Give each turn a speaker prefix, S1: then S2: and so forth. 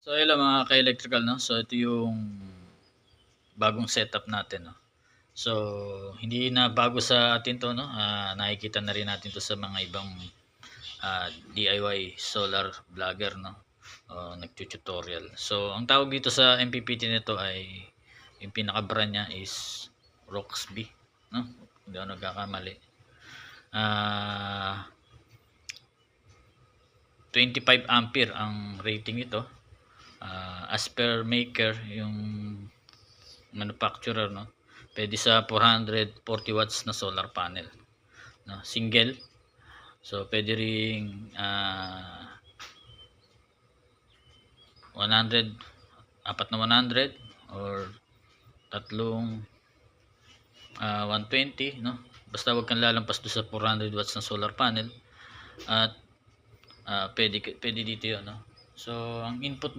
S1: So hello mga ka-electrical, no? So ito yung bagong setup natin, no? So hindi na bago sa atin 'to, no? Nakikita na rin natin 'to sa mga ibang DIY solar vlogger, no? Nagtu-tutorial. So ang tawag dito sa MPPT nito ay yung pinaka-brand niya is Roxby, no? Hindi ako nagkakamali. 25 ampere ang rating ito. As per maker, yung manufacturer, no, pwede sa 440 watts na solar panel, no, single. So pwede ring 100, apat na 100 or tatlong 120, no, basta wag kang lalampas do sa 400 watts na solar panel. At pwede dito 'yon, no. So ang input